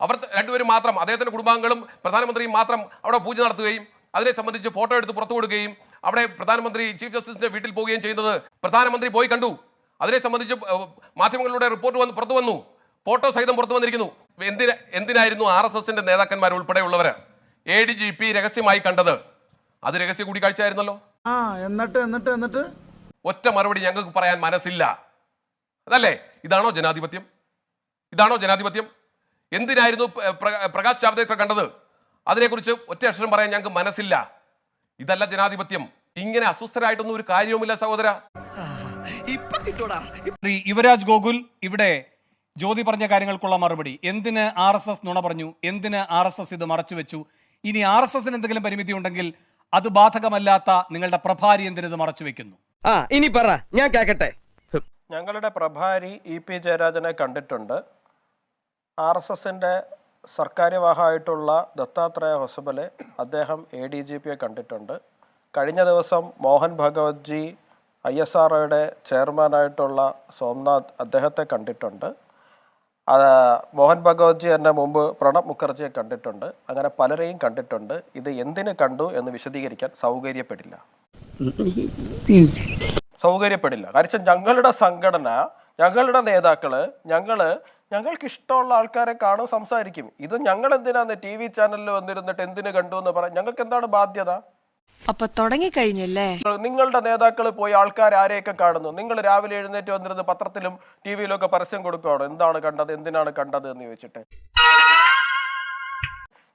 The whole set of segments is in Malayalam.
അവർ രണ്ടുപേരും മാത്രം, അദ്ദേഹത്തിന്റെ കുടുംബാംഗങ്ങളും പ്രധാനമന്ത്രിയും മാത്രം അവിടെ പൂജ നടത്തുകയും അതിനെ സംബന്ധിച്ച് ഫോട്ടോ എടുത്ത് പുറത്തു കൊടുക്കുകയും അവിടെ പ്രധാനമന്ത്രി ചീഫ് ജസ്റ്റിസിന്റെ വീട്ടിൽ പോവുകയും ചെയ്യുന്നത് പ്രധാനമന്ത്രി പോയി കണ്ടു. അതിനെ സംബന്ധിച്ച് മാധ്യമങ്ങളിലൂടെ റിപ്പോർട്ട് പുറത്തു വന്നു, ഫോട്ടോ സഹിതം പുറത്തു വന്നിരിക്കുന്നു. എന്തിനായിരുന്നു RSSന്റെ നേതാക്കന്മാർ ഉൾപ്പെടെയുള്ളവർ ADGP രഹസ്യമായി കണ്ടത്? അത് രഹസ്യ കൂടിക്കാഴ്ച ആയിരുന്നല്ലോ. എന്നിട്ട് ഒറ്റ മറുപടി ഞങ്ങൾക്ക് പറയാൻ മനസ്സില്ല. അതല്ലേ? ഇതാണോ ജനാധിപത്യം? ഇതാണോ ജനാധിപത്യം? എന്തിനായിരുന്നു പ്രകാശ് ജാവ്ദേക്കർ കണ്ടത്? അതിനെക്കുറിച്ച് ഒറ്റ അക്ഷരം പറയാൻ ഞങ്ങൾക്ക് മനസ്സില്ല. ഇതല്ല ജനാധിപത്യം. ഇങ്ങനെ അസ്വസ്ഥരായിട്ടൊന്നും ഒരു കാര്യവുമില്ല സഹോദര. യുവരാജ് ഗോകുൽ ഇവിടെ ജ്യോതി പറഞ്ഞ കാര്യങ്ങൾക്കുള്ള മറുപടി. എന്തിന് RSS നുണ പറഞ്ഞു? എന്തിന് RSS ഇത് മറച്ചു വെച്ചു? ഇനി RSSന് എന്തെങ്കിലും പരിമിതി ഉണ്ടെങ്കിൽ അത് ബാധകമല്ലാത്ത നിങ്ങളുടെ പ്രഭാരി എന്തിനത് മറച്ചു വെക്കുന്നു? ഇനി പറ, ഞാൻ കേക്കട്ടെ. ഞങ്ങളുടെ പ്രഭാരി EP ജയരാജനെ കണ്ടിട്ടുണ്ട്. RSSന്റെ സർക്കാര്യവാഹമായിട്ടുള്ള ദത്താത്രേയ ഹൊസബലെ അദ്ദേഹം ADGPയെ കണ്ടിട്ടുണ്ട്. കഴിഞ്ഞ ദിവസം മോഹൻ ഭഗവത്ജി ISROയുടെ ചെയർമാനായിട്ടുള്ള സോംനാഥ് അദ്ദേഹത്തെ കണ്ടിട്ടുണ്ട്. മോഹൻ ഭഗവത്ജി എന്നെ മുമ്പ് പ്രണബ് മുഖർജിയെ കണ്ടിട്ടുണ്ട്. അങ്ങനെ പലരെയും കണ്ടിട്ടുണ്ട്. ഇത് എന്തിന് കണ്ടു എന്ന് വിശദീകരിക്കാൻ സൗകര്യപ്പെടില്ല. കാരണം ഞങ്ങളുടെ സംഘടന, ഞങ്ങളുടെ നേതാക്കള്, ഞങ്ങൾക്ക് ഇഷ്ടമുള്ള ആൾക്കാരെ കാണും, സംസാരിക്കും. ഇത് ഞങ്ങൾ എന്തിനാന്ന് TV ചാനലിൽ വന്നിരുന്നിട്ട് എന്തിനു കണ്ടു എന്ന് പറയാം? ഞങ്ങൾക്ക് എന്താണ് ബാധ്യത? അപ്പൊ തുടങ്ങിക്കഴിഞ്ഞല്ലേ? നിങ്ങളുടെ നേതാക്കൾ പോയി ആൾക്കാർ ആരെയൊക്കെ കാണുന്നു? നിങ്ങൾ രാവിലെ എഴുന്നേറ്റ് വന്നിരുന്ന് പത്രത്തിലും TV യിലൊക്കെ പരസ്യം കൊടുക്കുകയാണ്, എന്താണ് കണ്ടത്, എന്തിനാണ് കണ്ടത് എന്ന് ചോദിച്ചിട്ട്.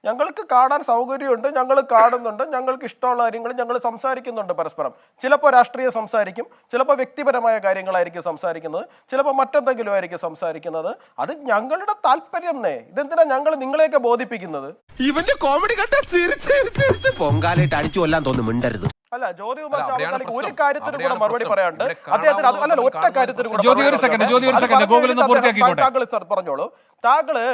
ഞങ്ങൾക്ക് കാണാൻ സൗകര്യമുണ്ട്, ഞങ്ങൾ കാണുന്നുണ്ട്, ഞങ്ങൾക്ക് ഇഷ്ടമുള്ള കാര്യങ്ങൾ ഞങ്ങൾ സംസാരിക്കുന്നുണ്ട് പരസ്പരം. ചിലപ്പോൾ രാഷ്ട്രീയം സംസാരിക്കും, ചിലപ്പോൾ വ്യക്തിപരമായ കാര്യങ്ങളായിരിക്കും സംസാരിക്കുന്നത്, ചിലപ്പോൾ മറ്റെന്തെങ്കിലും ആയിരിക്കും സംസാരിക്കുന്നത്. അത് ഞങ്ങളുടെ താല്പര്യം. ഇതെന്തിനാ ഞങ്ങൾ നിങ്ങളെയൊക്കെ ബോധിപ്പിക്കുന്നത്? ഇവന്റെ കോമഡി കണ്ട പൊങ്കാലായിട്ട് അടിച്ചു കൊല്ലാൻ തോന്നുന്നു. മിണ്ടരുത്. അല്ല, ജ്യോതികുമാർ ചാമക്കാലയ്ക്ക് ഒരു കാര്യത്തിനും കൂടെ മറുപടി പറയാനുണ്ട്. അദ്ദേഹത്തിന് അല്ല, ഒറ്റ കാര്യത്തിനും കൂടെ പറഞ്ഞോളൂ. താങ്കള്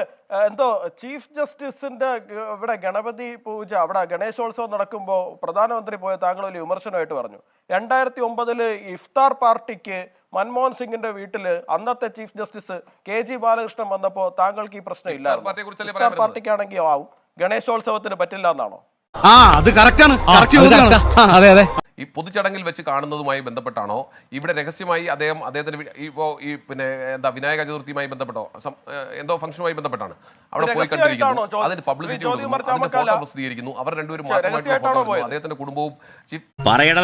എന്തോ ചീഫ് ജസ്റ്റിസിന്റെ ഇവിടെ ഗണപതി പൂജ, അവിടെ ഗണേശോത്സവം നടക്കുമ്പോൾ പ്രധാനമന്ത്രി പോയ താങ്കൾ വലിയ വിമർശനമായിട്ട് പറഞ്ഞു. 2009 ഇഫ്താർ പാർട്ടിക്ക് മൻമോഹൻ സിംഗിന്റെ വീട്ടില് അന്നത്തെ ചീഫ് ജസ്റ്റിസ് KG ബാലകൃഷ്ണൻ വന്നപ്പോ താങ്കൾക്ക് ഈ പ്രശ്നം ഇല്ലായിരുന്നു. ഇഫ്താർ പാർട്ടിക്കാണെങ്കിൽ ആവും, ഗണേശോത്സവത്തിന് പറ്റില്ല എന്നാണോ? അത് കറക്റ്റാണ്. ഈ പൊതുചടങ്ങിൽ വെച്ച് കാണുന്നതുമായി ബന്ധപ്പെട്ടാണോ ഇവിടെ രഹസ്യമായി അദ്ദേഹത്തിന് പിന്നെ എന്താ വിനായക ചതുർത്ഥിയുമായി ബന്ധപ്പെട്ടോ എന്തോ ഫംഗ്ഷനുമായി ബന്ധപ്പെട്ടാണ് അവിടെ പോയി കണ്ടിരിക്കുന്നു. അതിന് പബ്ലിസിറ്റി ഫോട്ടോ പ്രസിദ്ധീകരിക്കുന്നു. അവർ രണ്ടുപേരും മാത്രമായിട്ടുള്ള അദ്ദേഹത്തിന്റെ കുടുംബവും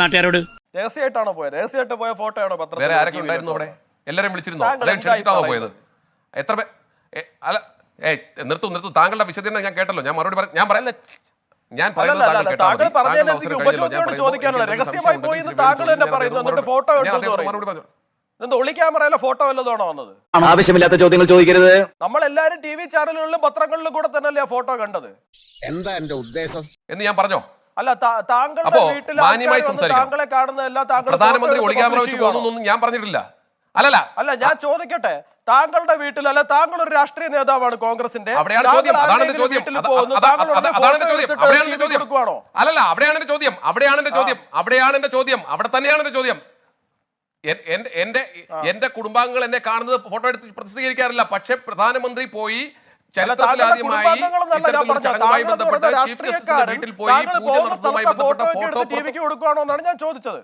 നാട്ടുകാരോട് രഹസ്യമായിട്ടാണോ പോയത്? രഹസ്യമായിട്ട് പോയ ഫോട്ടോ ആണോ പത്രത്തിൽ? വേറെ ആരൊക്കെ ഉണ്ടായിരുന്നു അവിടെ? എല്ലാവരും വിളിച്ചിരുന്നു? അദ്ദേഹം ക്ഷണിച്ചിട്ടാണോ പോയത്? എത്ര അല്ല നിർത്തും. താങ്കളുടെ വിശദീകരണം ഞാൻ കേട്ടല്ലോ. ഞാൻ മറുപടി ഞാൻ പറയല്ലേ. ഞാൻ ആവശ്യമില്ലാത്ത ചോദ്യങ്ങൾ ചോദിക്കരുത്. നമ്മളെല്ലാരും TV ചാനലുകളിലും പത്രങ്ങളിലും കൂടെ തന്നെയല്ലേ ആ ഫോട്ടോ കണ്ടത്? എന്താ എന്റെ ഉദ്ദേശം എന്ന് ഞാൻ പറഞ്ഞോ? അല്ല, താങ്കളുടെ വീട്ടിൽ താങ്കളെ കാണുന്നതല്ല, പ്രധാനമന്ത്രി ഒളിക്യാമറ വെച്ച് പോകുന്നൊന്നും ഞാൻ പറഞ്ഞിട്ടില്ല. അല്ല, ഞാൻ ചോദിക്കട്ടെ, താങ്കളുടെ വീട്ടിൽ അല്ല, താങ്കൾ ഒരു രാഷ്ട്രീയ നേതാവാണ് കോൺഗ്രസിന്റെ. അവിടെയാണ് ചോദ്യം. അതാണ് എന്റെ ചോദ്യം. അവിടെ തന്നെയാണ് എന്റെ ചോദ്യം. എന്റെ കുടുംബാംഗങ്ങൾ എന്നെ കാണുന്നത് ഫോട്ടോ എടുത്ത് പ്രസിദ്ധീകരിക്കാറില്ല. പക്ഷെ പ്രധാനമന്ത്രി പോയി ചരിത്രത്തിലാദ്യമായി ചടങ്ങുമായി ബന്ധപ്പെട്ട് ചീഫ് ജസ്റ്റിസിന്റെ വീട്ടിൽ പോയി പൂജ നടത്തുന്നതുമായി ബന്ധപ്പെട്ട ഫോട്ടോ TVക്ക് കൊടുക്കുകയാണോ എന്നാണ് ഞാൻ ചോദിച്ചത്.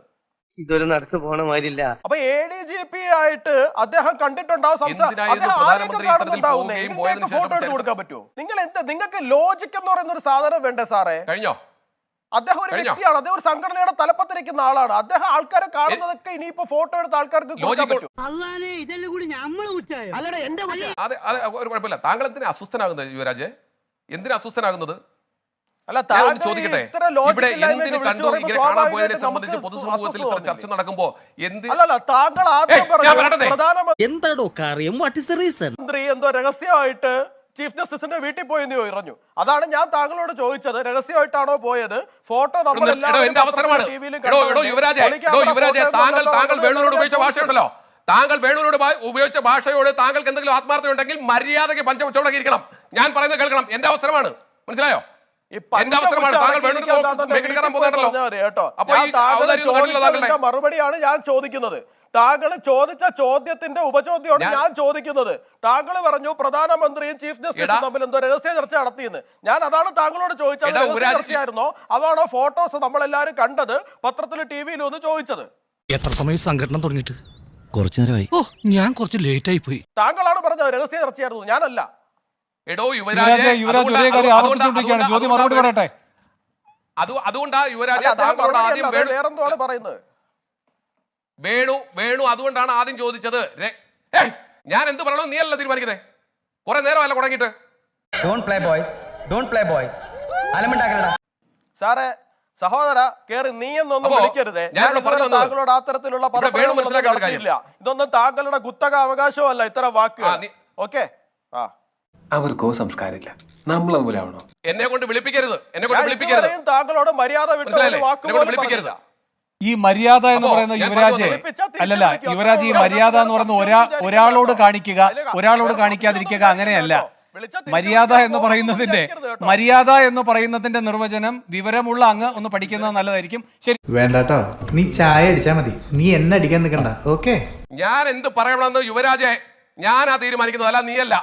ഇതൊരു നടക്ക് പോണ മാതിരില്ല. അപ്പൊ ADGP ആയിട്ട് അദ്ദേഹം കണ്ടിട്ടുണ്ടാവും, ഫോട്ടോ എടുത്ത് കൊടുക്കാൻ പറ്റുമോ? നിങ്ങൾക്ക് ലോജിക് എന്ന് പറയുന്ന ഒരു സാധനം വേണ്ടേ സാറേ? കഴിഞ്ഞോ? അദ്ദേഹം ഒരു വ്യക്തിയാണ്, അദ്ദേഹം ഒരു സംഘടനയുടെ തലപ്പത്തിരിക്കുന്ന ആളാണ്. അദ്ദേഹം ആൾക്കാരെ കാണുന്നതൊക്കെ ഇനിയിപ്പോ ഫോട്ടോ എടുത്ത് ആൾക്കാർക്ക് കൊടുക്കാൻ പറ്റും. ഒരു കുഴപ്പമില്ല. താങ്കൾ എന്തിനാ അസ്വസ്ഥനാകുന്നത് യുവരാജ്? എന്തിനാ അസ്വസ്ഥനാകുന്നത്? അല്ല, ചോദിക്കട്ടെ, ഇവിടെ എന്തിനു കണ്ടു ഇങ്ങനെ കാണാൻ പോയതിനെ സംബന്ധിച്ച് പൊതുസമൂഹത്തിൽ ഇത്ര ചർച്ച നടക്കുമ്പോ താങ്കൾ ആദ്യം പ്രധാനമന്ത്രി എന്തോ രഹസ്യമായിട്ട് ചീഫ് ജസ്റ്റിസിന്റെ വീട്ടിൽ പോയെന്ന് പറഞ്ഞു. അതാണ് ഞാൻ താങ്കളോട് ചോദിച്ചത്. രഹസ്യമായിട്ടാണോ പോയത്? ഫോട്ടോ എന്റെ അവസരമാണ്. താങ്കൾ വേണൂരോട് ഉപയോഗിച്ച ഭാഷയുണ്ടല്ലോ, താങ്കൾ വേണൂരോട് ഉപയോഗിച്ച ഭാഷയോട് താങ്കൾക്ക് എന്തെങ്കിലും ആത്മാർത്ഥത ഉണ്ടെങ്കിൽ മര്യാദയ്ക്ക് പഞ്ചമുച്ചോടൊക്കെ ഇരിക്കണം. ഞാൻ പറയുന്നത് കേൾക്കണം. എന്റെ അവസരമാണ്. മനസ്സിലായോ? ഈ പഞ്ച എന്റെ അവസരമാണ്. താങ്കൾ കുറിച്ച് വേണൂരിന് അടക്കിയിരിക്കാൻ മേഖല കയറാൻ പോകുന്നുണ്ടല്ലോ. പറഞ്ഞാൽ മതി കേട്ടോ. അപ്പൊ ഞാൻ ഈ താങ്കൾ ഔദാര്യം ഒന്നും കണ്ടില്ല താങ്കളുടെ. ചോദിച്ചതിന്റെ മറുപടിയാണ് ഞാൻ ചോദിക്കുന്നത്. താങ്കൾ ചോദിച്ച ചോദ്യത്തിന്റെ ഉപചോദ്യമാണ് ഞാൻ ചോദിക്കുന്നത്. താങ്കൾ പറഞ്ഞു പ്രധാനമന്ത്രിയും ചീഫ് ജസ്റ്റിസും തമ്മിൽ എന്തോ രഹസ്യ ചർച്ച നടത്തിയെന്ന്. ഞാൻ അതാണ് താങ്കളോട് ചോദിച്ചത്. രഹസ്യ ചർച്ചയായിരുന്നോ അതാണോ ഫോട്ടോസ് നമ്മളെല്ലാരും കണ്ടത് പത്രത്തിലും ടിവിയിലും ഒന്ന് ചോദിച്ചത്? എത്ര സമയം സംഘടന തുടങ്ങിയിട്ട്? കുറച്ചു നേരമായി. ഓ, ഞാൻ കുറച്ച് ലേറ്റ് ആയി പോയി. താങ്കളാണ് പറഞ്ഞത് രഹസ്യ ചർച്ചയായിരുന്നു, ഞാനല്ല. എടോ യുവരാജ് ഒരേ കാര്യം ആവർത്തിച്ചുകൊണ്ടിരിക്കുകയാണ്. ജ്യോതി മറുപടി പറയട്ടെ. അതുകൊണ്ടാ യുവരാജ് അല്ല, താങ്കളോട് ആദ്യം വേറെന്തോ ആണ് പറയുന്നത്. വേണു അതുകൊണ്ടാണ് ആദ്യം ചോദിച്ചത്. ഞാൻ എന്ത് പറയണോ നീ അല്ല തീരുമാനിക്കുന്നത്. കുറെ നേരമല്ല തുടങ്ങിയിട്ട്. സാറേ, സഹോദര കേറി നീ എന്നൊന്നും അപ്പോ വിളിക്കരുതേ. ഞാൻ ഇവിടെ പറഞ്ഞു വന്നത് താങ്കളോട് അത്തരത്തിലുള്ള വേണു മനസ്സിലാക്കേണ്ട കാര്യം. ഇതൊന്നും താങ്കളുടെ കുത്തക അവകാശമല്ല ഇത്തരം വാക്കുകൾ. ഓക്കെ, അവർക്കോ സംസ്കാരമില്ല, നമ്മളതുപോലെ ആവണോ? എന്നെ കൊണ്ട് വിളിപ്പിക്കരുത്, എന്നെ കൊണ്ട് വിളിപ്പിക്കരുത്. താങ്കളോട് മര്യാദ വിട്ട മനസ്സിലായില്ലേ? ഒരു വാക്ക് എന്നെ കൊണ്ട് പോലും വിളിപ്പിക്കരുത്. പറഞ്ഞില്ല. ഈ മര്യാദ എന്ന് അപ്പോ പറയുന്ന ഞാൻ യുവരാജ് പറഞ്ഞു അല്ലല്ല യുവരാജ്, ഈ മര്യാദ എന്ന് പറയുന്ന ഒരാളോട് കാണിക്കുക, ഒരാളോട് കാണിക്കാതിരിക്കുക അങ്ങനെയല്ല. മര്യാദ എന്ന് പറയുന്നതിന്റെ നിർവചനം വിവരമുള്ള അങ്ങ് ഒന്ന് പഠിക്കുന്നത് നല്ലതായിരിക്കും. ശരി, വേണ്ടാട്ടോ, നീ ചായ അടിച്ചാ മതി, നീ എന്നെ അടിക്കാൻ നിൽക്കണ്ട. ഓക്കെ, ഞാൻ എന്ത് പറയണമെന്ന് യുവരാജെ ഞാനാ തീരുമാനിക്കുന്നത്, അല്ല നീയല്ല.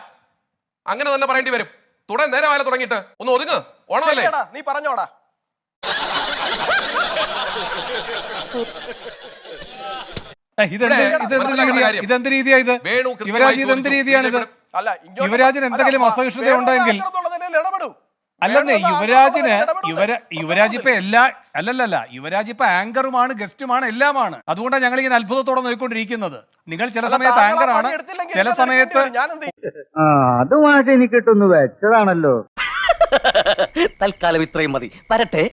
അങ്ങനെ തന്നെ പറയേണ്ടി വരും. നേരമായാലും തുടങ്ങിയിട്ട് ഒന്ന് ഒതുങ്ങ്. ഓണമല്ലേ? ശരിയെടാ, നീ പറഞ്ഞോടാ. ഇതെന്ത് രീതിയാ ഇത്? യുവരാജ് ഇതെന്ത് രീതിയാണിത്? അല്ല, യുവരാജിന് എന്തെങ്കിലും അസഹിഷ്ണുത ഉണ്ടെങ്കിൽ അല്ലെന്നേ, യുവരാജ് ഇപ്പൊ യുവരാജ് ഇപ്പൊ ആങ്കറുമാണ്, ഗസ്റ്റുമാണ്, എല്ലാമാണ്. അതുകൊണ്ടാണ് ഞങ്ങൾ ഇങ്ങനെ അത്ഭുതത്തോടെ നോക്കിക്കൊണ്ടിരിക്കുന്നത്. നിങ്ങൾ ചില സമയത്ത് ആങ്കറാണ്, ചില സമയത്ത് അതുമായിട്ട് എനിക്ക് കിട്ടുന്നു വെച്ചതാണല്ലോ. തൽക്കാലം ഇത്രയും മതി. വരട്ടെ.